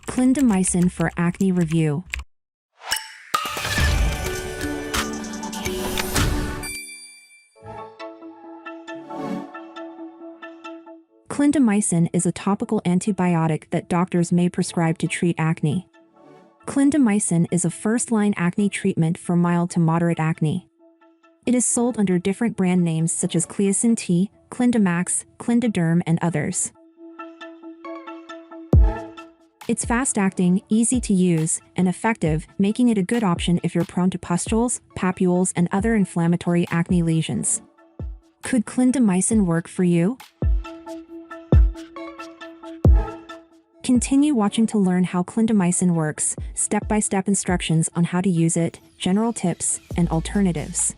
Clindamycin for acne review. Clindamycin is a topical antibiotic that doctors may prescribe to treat acne. Clindamycin is a first-line acne treatment for mild to moderate acne. It is sold under different brand names such as Cleocin-T, ClindaMax, Clinda-Derm, and others. It's fast-acting, easy to use, and effective, making it a good option if you're prone to pustules, papules, and other inflammatory acne lesions. Could clindamycin work for you? Continue watching to learn how clindamycin works, step-by-step instructions on how to use it, general tips, and alternatives.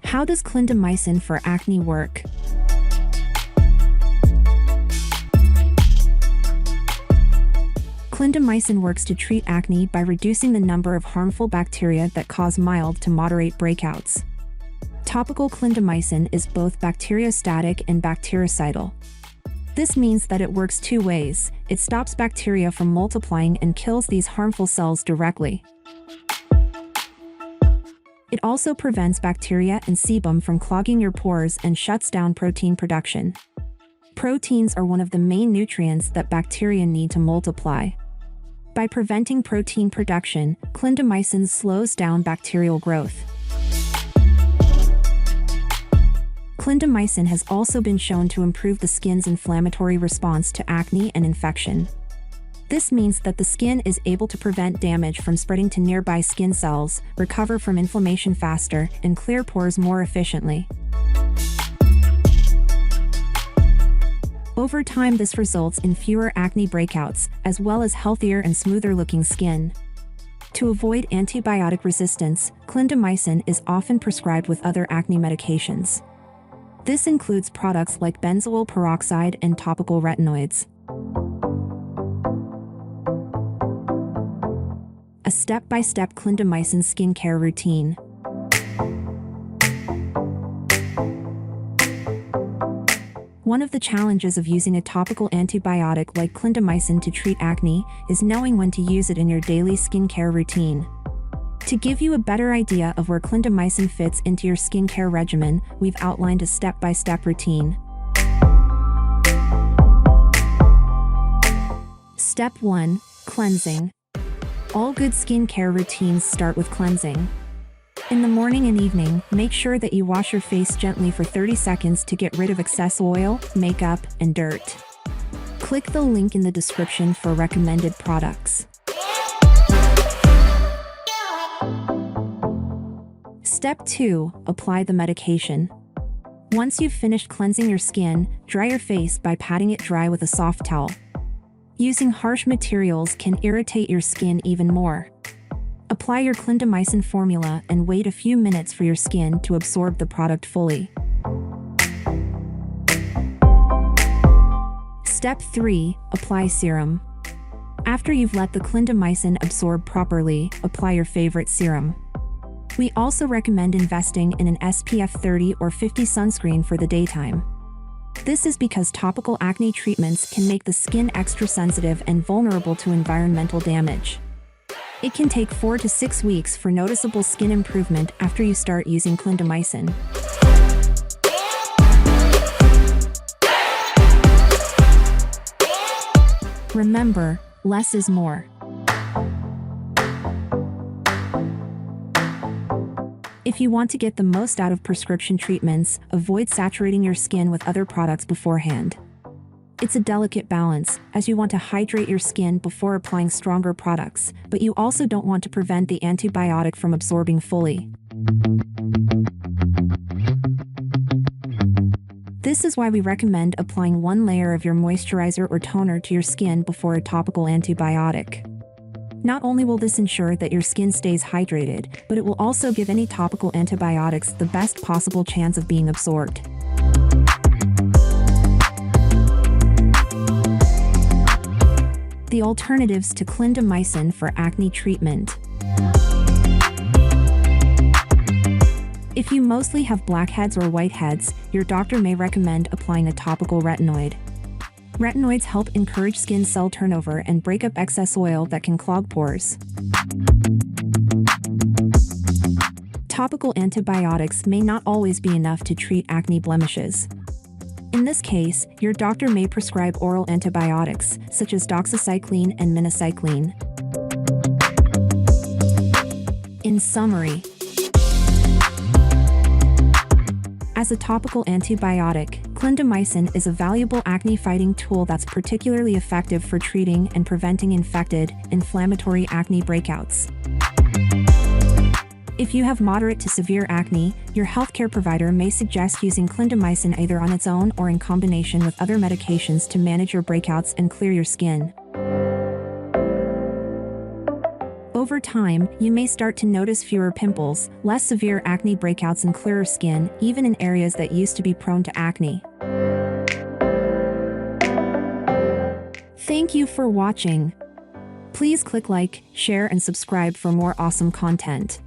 How does clindamycin for acne work? Clindamycin works to treat acne by reducing the number of harmful bacteria that cause mild to moderate breakouts. Topical clindamycin is both bacteriostatic and bactericidal. This means that it works two ways. It stops bacteria from multiplying and kills these harmful cells directly. It also prevents bacteria and sebum from clogging your pores and shuts down protein production. Proteins are one of the main nutrients that bacteria need to multiply. By preventing protein production, clindamycin slows down bacterial growth. Clindamycin has also been shown to improve the skin's inflammatory response to acne and infection. This means that the skin is able to prevent damage from spreading to nearby skin cells, recover from inflammation faster, and clear pores more efficiently. Over time, this results in fewer acne breakouts, as well as healthier and smoother-looking skin. To avoid antibiotic resistance, clindamycin is often prescribed with other acne medications. This includes products like benzoyl peroxide and topical retinoids. A step-by-step clindamycin skincare routine. One of the challenges of using a topical antibiotic like clindamycin to treat acne is knowing when to use it in your daily skincare routine. To give you a better idea of where clindamycin fits into your skincare regimen, we've outlined a step-by-step routine. Step 1. Cleansing. All good skincare routines start with cleansing. In the morning and evening, make sure that you wash your face gently for 30 seconds to get rid of excess oil, makeup, and dirt. Click the link in the description for recommended products. Step 2. Apply the medication. Once you've finished cleansing your skin, dry your face by patting it dry with a soft towel. Using harsh materials can irritate your skin even more. Apply your clindamycin formula and wait a few minutes for your skin to absorb the product fully. Step 3. Apply serum. After you've let the clindamycin absorb properly, apply your favorite serum. We also recommend investing in an SPF 30 or 50 sunscreen for the daytime. This is because topical acne treatments can make the skin extra sensitive and vulnerable to environmental damage. It can take 4 to 6 weeks for noticeable skin improvement after you start using clindamycin. Remember, less is more. If you want to get the most out of prescription treatments, avoid saturating your skin with other products beforehand. It's a delicate balance, as you want to hydrate your skin before applying stronger products, but you also don't want to prevent the antibiotic from absorbing fully. This is why we recommend applying one layer of your moisturizer or toner to your skin before a topical antibiotic. Not only will this ensure that your skin stays hydrated, but it will also give any topical antibiotics the best possible chance of being absorbed. The alternatives to clindamycin for acne treatment. If you mostly have blackheads or whiteheads, your doctor may recommend applying a topical retinoid. Retinoids help encourage skin cell turnover and break up excess oil that can clog pores. Topical antibiotics may not always be enough to treat acne blemishes. In this case, your doctor may prescribe oral antibiotics, such as doxycycline and minocycline. In summary, as a topical antibiotic, clindamycin is a valuable acne-fighting tool that's particularly effective for treating and preventing infected, inflammatory acne breakouts. If you have moderate to severe acne, your healthcare provider may suggest using clindamycin either on its own or in combination with other medications to manage your breakouts and clear your skin. Over time, you may start to notice fewer pimples, less severe acne breakouts, and clearer skin, even in areas that used to be prone to acne. Thank you for watching. Please click like, share, and subscribe for more awesome content.